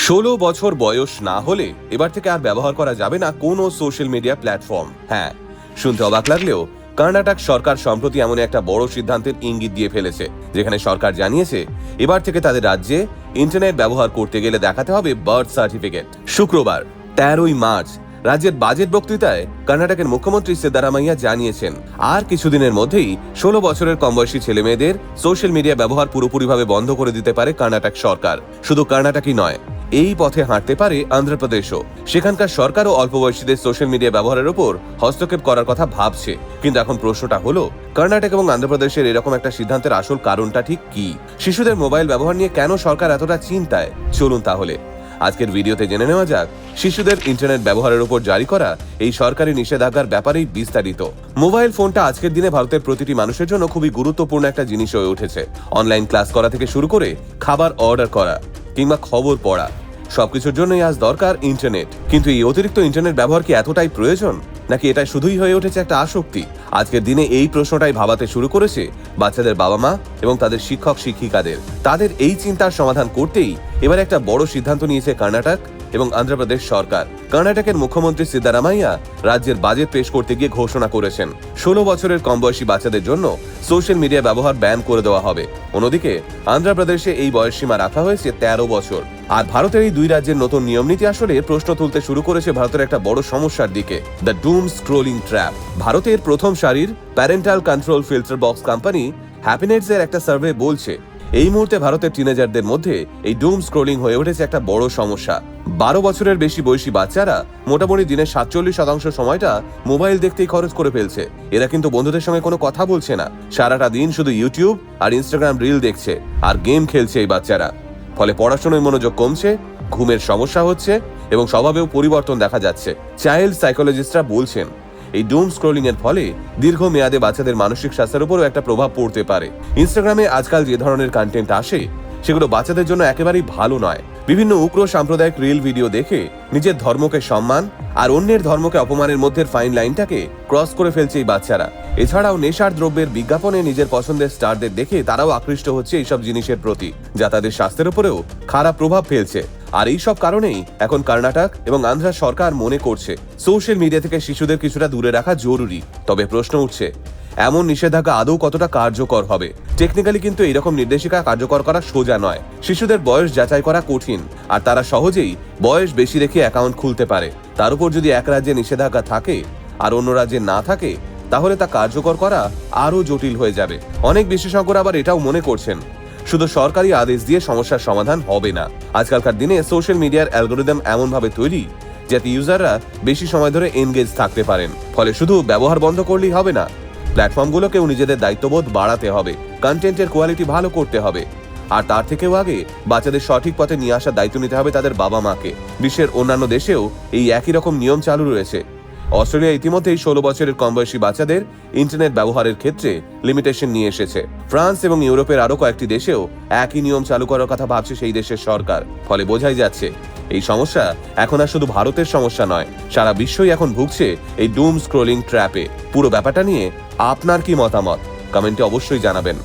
16 বছর বয়স না হলে এবার থেকে আর ব্যবহার করা যাবে না কোনো সোশ্যাল মিডিয়া প্ল্যাটফর্ম। হ্যাঁ, শুনতে অবাক লাগলেও কর্ণাটক সরকার সম্প্রতি এমন একটা বড় সিদ্ধান্তের ইঙ্গিত দিয়ে ফেলেছে, যেখানে সরকার জানিয়েছে এবার থেকে তাদের রাজ্যে ইন্টারনেট ব্যবহার করতে গেলে দেখাতে হবে বার্থ সার্টিফিকেট। শুক্রবার 13ই মার্চ রাজ্যের বাজেট বক্তৃতায় কর্ণাটকের মুখ্যমন্ত্রী সিদ্দারামাইয়া জানিয়েছেন আর কিছুদিনের মধ্যেই 16 বছরের কম বয়সী ছেলে মেয়েদের সোশ্যাল মিডিয়া ব্যবহার পুরোপুরিভাবে বন্ধ করে দিতে পারে কর্ণাটক সরকার। শুধু কর্ণাটকই নয়, এই পথে হাঁটতে পারে অন্ধ্রপ্রদেশও। সেখানকার সরকারও অল্প বয়সীদের সোশ্যাল মিডিয়া ব্যবহারের উপর হস্তক্ষেপ করার কথা ভাবছে। কিন্তু এখন প্রশ্নটা হলো, কর্ণাটক এবং অন্ধ্রপ্রদেশের এরকম একটা সিদ্ধান্তের আসল কারণটা ঠিক কি? শিশুদের মোবাইল ব্যবহার নিয়ে কেন সরকার এতটা চিন্তায়? চলুন তাহলে আজকের ভিডিওতে জেনে নেওয়া যাক শিশুদের ইন্টারনেট ব্যবহারের উপর জারি করা এই সরকারি নিষেধাজ্ঞার ব্যাপারেই বিস্তারিত। মোবাইল ফোনটা আজকের দিনে ভারতের প্রতিটি মানুষের জন্য খুবই গুরুত্বপূর্ণ একটা জিনিস হয়ে উঠেছে। অনলাইন ক্লাস করা থেকে শুরু করে খাবার অর্ডার করা কিংবা খবর পড়া, সবকিছুর জন্যই আজ দরকার ইন্টারনেট। কিন্তু এই অতিরিক্ত ইন্টারনেট ব্যবহার কি এতটাই প্রয়োজন, নাকি এটা শুধুই হয়ে উঠেছে একটা আসক্তি? আজকের দিনে এই প্রশ্নটাই ভাবাতে শুরু করেছে বাচ্চাদের বাবা মা এবং তাদের শিক্ষক শিক্ষিকাদের। তাদের এই চিন্তার সমাধান করতেই এবার একটা বড় সিদ্ধান্ত নিয়েছে কর্ণাটক এবং অন্ধ্রপ্রদেশ সরকার। কর্ণাটকের মুখ্যমন্ত্রী সিদ্দারামাইয়া রাজ্যের বাজেট পেশ করতে গিয়ে ঘোষণা করেছেন 16 বছরের কম বয়সী বাচ্চাদের জন্য সোশ্যাল মিডিয়া ব্যবহার ব্যান করে দেওয়া হবে। অন্যদিকে অন্ধ্রপ্রদেশে এই বয়সসীমা রাখা হয়েছে 13 বছর। আর ভারতের এই দুই রাজ্যের নতুন নিয়ম নীতি আসলে প্রশ্ন তুলতে শুরু করেছে ভারতের একটা বড় সমস্যার দিকে, দ্য ডুম স্ক্রোলিং ট্র্যাপ। ভারতের প্রথম সারির parental control filter box company Happinetz এর একটা সার্ভে বলছে এই মুহূর্তে ভারতের টিনেজারদের মধ্যে এই ডুম স্ক্রোলিং হয়ে উঠেছে একটা বড় সমস্যা। 12 বছরের বেশি বয়সী বাচ্চারা মোটামুটি দিনের 47% সময়টা মোবাইল দেখতেই খরচ করে ফেলছে। এরা কিন্তু বন্ধুদের সঙ্গে কোনো কথা বলছে না, সারাটা দিন শুধু ইউটিউব আর ইনস্টাগ্রাম রিল দেখছে আর গেম খেলছে এই বাচ্চারা। ফলে পড়াশোনায় মনোযোগ কমছে, ঘুমের সমস্যা হচ্ছে এবং স্বভাবেও পরিবর্তন দেখা যাচ্ছে। চাইল্ড সাইকোলজিস্টরা বলছেন এই ডুম স্ক্রোলিং এর ফলে দীর্ঘ মেয়াদে বাচ্চাদের মানসিক স্বাস্থ্যের উপরও একটা প্রভাব পড়তে পারে। ইনস্টাগ্রামে আজকাল যে ধরনের কন্টেন্ট আসে সেগুলো বাচ্চাদের জন্য একেবারেই ভালো নয়। বিভিন্ন উগ্র সাম্প্রদায়িক রিল ভিডিও দেখে নিজের ধর্মকে সম্মান আর অন্যের ধর্মকে অপমানের মধ্যে ফাইন লাইনটাকে ক্রস করে ফেলছে এই বাচ্চারা। এছাড়াও নেশার দ্রব্যের বিজ্ঞাপনে নিজের পছন্দের স্টারদের দেখে তারাও আকৃষ্ট হচ্ছে এইসব জিনিসের প্রতি, যা তাদের স্বাস্থ্যের উপরেও খারাপ প্রভাব ফেলছে। আর এইসব কারণেই এখন কর্ণাটক এবং অন্ধ্র সরকার মনে করছে সোশ্যাল মিডিয়া থেকে শিশুদের কিছুটা দূরে রাখা জরুরি। তবে প্রশ্ন উঠছে, এমন নিষেধাজ্ঞা আদৌ কতটা কার্যকর হবে? টেকনিক্যালি কিন্তু এইরকম নির্দেশিকা কার্যকর করা সোজা নয়। শিশুদের বয়স যাচাই করা কঠিন আর তারা সহজেই বয়স বেশি রেখে অ্যাকাউন্ট খুলতে পারে। তার উপর যদি এক রাজ্যে নিষেধাজ্ঞা থাকে আর অন্য রাজ্যে না থাকে, তাহলে তা কার্যকর করা আরো জটিল হয়ে যাবে। অনেক বিশেষজ্ঞরা আবার এটাও মনে করছেন শুধু সরকারি আদেশ দিয়ে সমস্যার সমাধান হবে না। আজকালকার দিনে সোশ্যাল মিডিয়ার অ্যালগোরিদম এমন ভাবে তৈরি যাতে ইউজাররা বেশি সময় ধরে এনগেজ থাকতে পারেন। ফলে শুধু ব্যবহার বন্ধ করলেই হবে না, প্ল্যাটফর্মগুলোকেও নিজেদের দায়িত্ববোধ বাড়াতে হবে, কন্টেন্টের কোয়ালিটি ভালো করতে হবে। আর তার থেকেও আগে বাচ্চাদের সঠিক পথে নিয়ে আসার দায়িত্ব নিতে হবে তাদের বাবা মাকে। বিশ্বের অন্যান্য দেশেও এই একই রকম নিয়ম চালু রয়েছে। অস্ট্রেলিয়া ইতিমধ্যেই 16 বছরের কম বয়সী বাচ্চাদের ইন্টারনেট ব্যবহারের ক্ষেত্রে লিমিটেশন নিয়ে এসেছে। ফ্রান্স এবং ইউরোপের আরো কয়েকটি দেশেও একই নিয়ম চালু করার কথা ভাবছে সেই দেশের সরকার। ফলে বোঝাই যাচ্ছে এই সমস্যা এখন আর শুধু ভারতের সমস্যা নয়, সারা বিশ্বই এখন ভুগছে এই ডুম স্ক্রোলিং ট্র্যাপে। পুরো ব্যাপারটা নিয়ে আপনার কি মতামত কমেন্টে অবশ্যই জানাবেন।